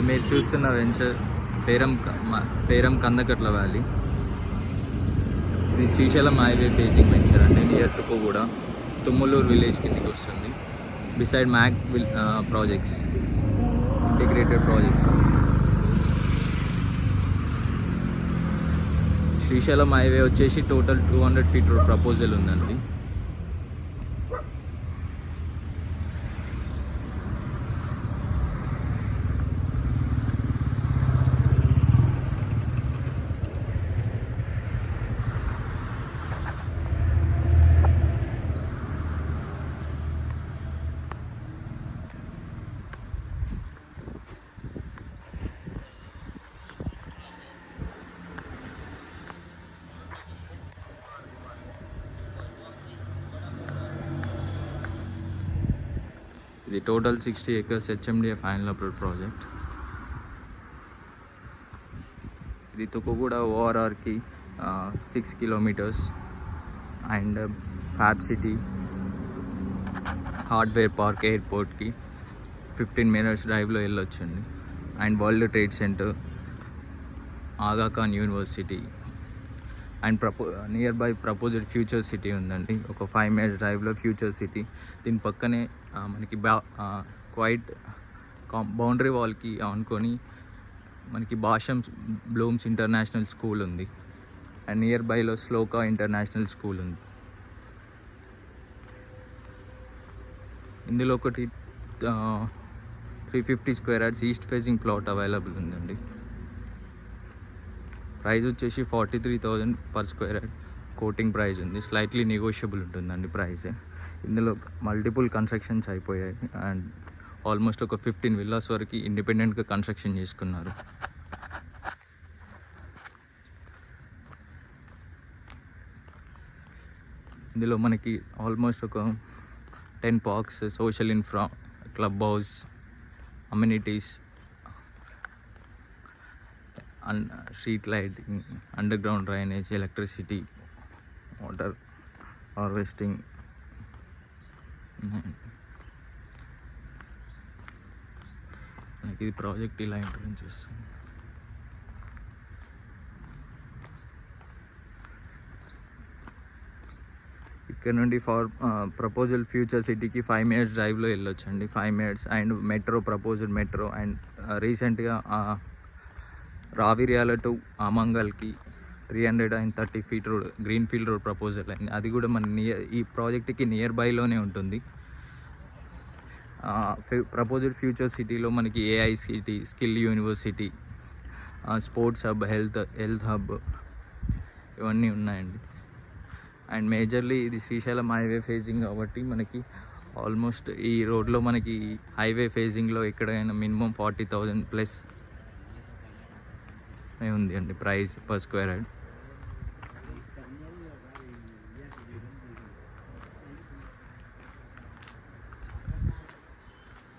మీరు చూస్తున్న venture Peram Kandakatla valley. ఇది శ్రీశైలం హైవే ఫేసింగ్ వెంచర్ అండి. నియర్ టు కూడా తుమ్మలూరు విలేజ్ కిందకి వస్తుంది. Beside Mac projects, integrated project. Srisailam highway వచ్చేసి టోటల్ 200 feet రోడ్ ప్రపోజల్ ఉందండి. ఇది total 60 acres HMDA final approved project. ఇది తుకుగూడ ఓఆర్ఆర్కి 6 kilometers and fab city, hardware park, ఎయిర్పోర్ట్కి 15 minutes డ్రైవ్లో వెళ్ళొచ్చండి. And world trade centre, Agha Khan university and near by proposed future city ఉందండి. ఒక 5 minutes డ్రైవ్లో ఫ్యూచర్ సిటీ. దీని పక్కనే మనకి క్వైట్ బౌండరీ వాల్కి ఆనుకొని మనకి భాషం బ్లూమ్స్ ఇంటర్నేషనల్ స్కూల్ ఉంది. అండ్ నియర్ బైలో శ్లోకా ఇంటర్నేషనల్ స్కూల్ ఉంది. ఇందులో ఒకటి 350 square yards east facing plot available ఉందండి. ప్రైస్ వచ్చేసి 43,000 per square yard quoting price ఉంది. స్లైట్లీ నెగోషియబుల్ ఉంటుందండి ప్రైస్. ఇందులో మల్టిపుల్ కన్స్ట్రక్షన్స్ అయిపోయాయి అండ్ ఆల్మోస్ట్ ఒక 15 villas వరకు ఇండిపెండెంట్గా కన్స్ట్రక్షన్ చేసుకున్నారు. ఇందులో మనకి ఆల్మోస్ట్ ఒక 10 parks, social infra, club house, amenities, street lighting, under ground drainage, electricity, water harvesting. మనకి ఇది ప్రాజెక్ట్ ఇలా ఇంట్రడ్యూస్ చేస్తుంది. ఇక్కడ నుండి ప్రపోజల్ ఫ్యూచర్ సిటీకి 5 minutes డ్రైవ్లో వెళ్ళొచ్చండి. 5 minutes. And metro, proposal metro. And రీసెంట్గా రావిర్యాల టు ఆమంగల్కి 330 feet road, green field road proposal అయింది. అది కూడా మన ఈ ప్రాజెక్ట్కి నియర్ బైలోనే ఉంటుంది. ప్రపోజల్ ఫ్యూచర్ సిటీలో మనకి AICT, skill university, sports hub, health hub ఇవన్నీ ఉన్నాయండి. అండ్ మేజర్లీ ఇది శ్రీశైలం హైవే ఫేజింగ్ కాబట్టి మనకి ఆల్మోస్ట్ ఈ రోడ్లో మనకి హైవే ఫేజింగ్లో ఎక్కడైనా మినిమం 40,000 plus ఉంది అండి price per square yard.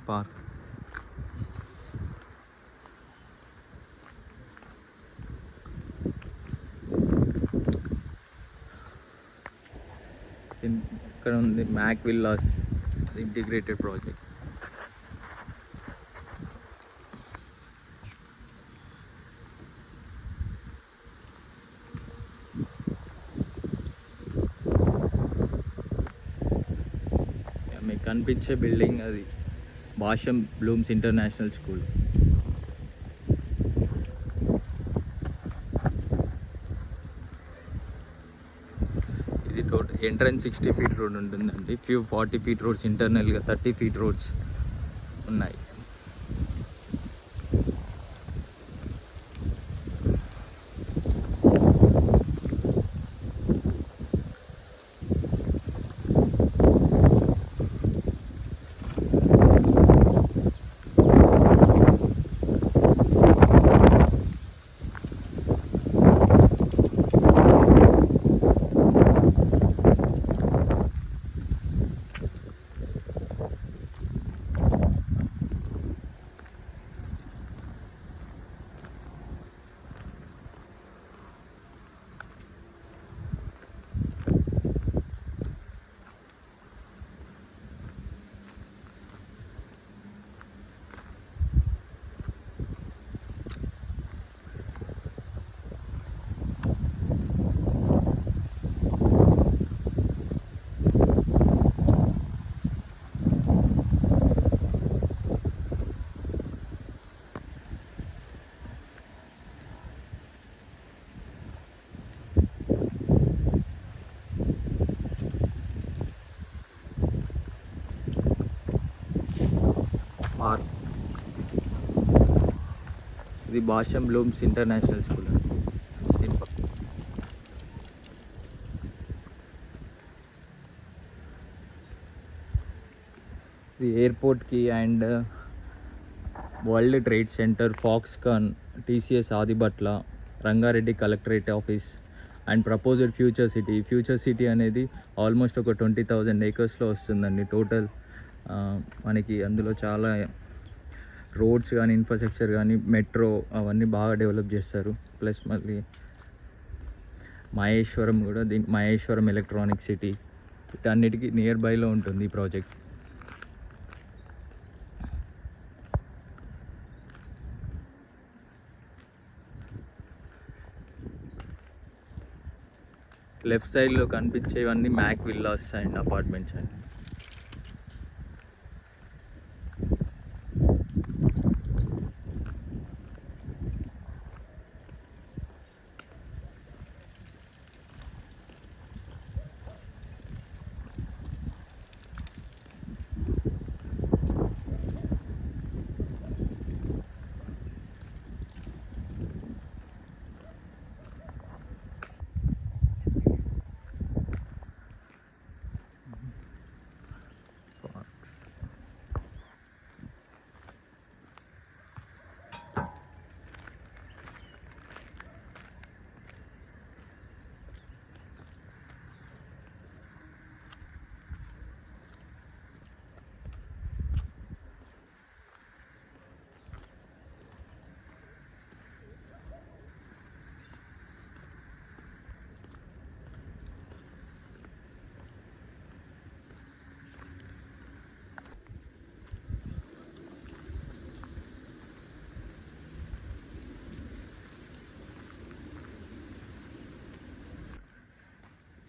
Park ఇక్కడ ఉంది మ్యాక్ విల్లాస్ ఇంటిగ్రేటెడ్ ప్రాజెక్ట్. మీకు కనిపించే బిల్డింగ్ అది భాషం బ్లూమ్స్ ఇంటర్నేషనల్ స్కూల్. ఇది టోటల్ ఎంట్రన్స్ 60 feet రోడ్ ఉంటుందండి. 40 feet రోడ్స్ ఇంటర్నల్గా, 30 feet రోడ్స్ ఉన్నాయి. పార్క్. ఇది భాషం బ్లూమ్స్ ఇంటర్నేషనల్ స్కూల్ అండి. ఇది ఎయిర్పోర్ట్కి and world trade centre, Foxconn, TCS Adibatla, Rangareddy collectorate office and proposed future city అనేది ఆల్మోస్ట్ ఒక 20,000 ఏకర్స్లో వస్తుందండి టోటల్. మనకి అందులో చాలా రోడ్స్ కానీ, ఇన్ఫ్రాస్ట్రక్చర్ కానీ, మెట్రో అవన్నీ బాగా డెవలప్ చేస్తారు. ప్లస్ మళ్ళీ మహేశ్వరం కూడా, మహేశ్వరం ఎలక్ట్రానిక్ సిటీ, వీటన్నిటికీ నియర్ బైలో ఉంటుంది ఈ ప్రాజెక్ట్. లెఫ్ట్ సైడ్లో కనిపించేవన్నీ మ్యాక్ విల్లాస్ అండ్ అపార్ట్మెంట్స్ అండి.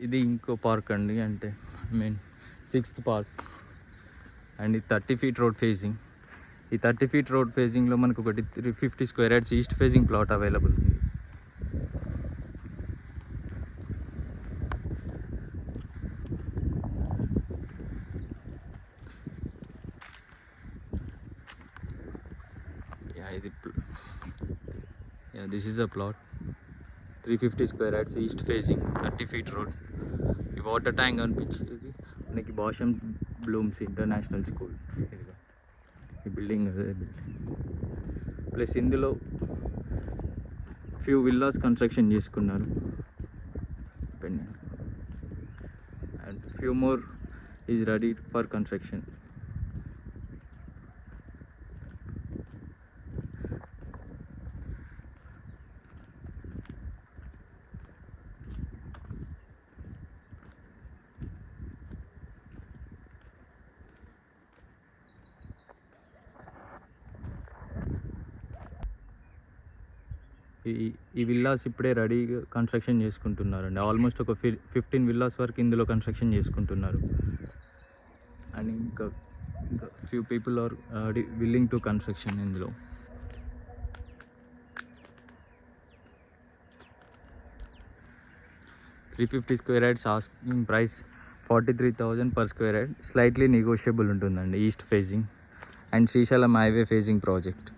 ఇది ఇంకో పార్క్ అండి, అంటే సిక్స్త్ పార్క్. అండ్ ఇది 30 feet రోడ్ ఫేజింగ్. ఈ 30 feet రోడ్ ఫేజింగ్లో మనకు ఒకటి 350 square yards east facing plot available ఉంది. This is a plot, 350 square yards east facing, 30 feet road. ఈ వాటర్ ట్యాంక్ అనిపించేది మనకి భాషం బ్లూమ్స్ ఇంటర్నేషనల్ స్కూల్. ఈ బిల్డింగ్ అదే బిల్డింగ్. ప్లస్ ఇందులో ఫ్యూ విల్లాస్ కన్స్ట్రక్షన్ చేసుకున్నారు and few more is ready for construction. ఈ villas ఇప్పుడే రెడీగా కన్స్ట్రక్షన్ చేసుకుంటున్నారండి. ఆల్మోస్ట్ ఒక 15 విల్లాస్ వరకు ఇందులో కన్స్ట్రక్షన్ చేసుకుంటున్నారు. అండ్ ఇంకా few people are willing to construction ఇందులో. $350 square yards asking price 43,000 per square yard. Slightly negotiable ఉంటుందండి. East facing and Srisailam highway facing project.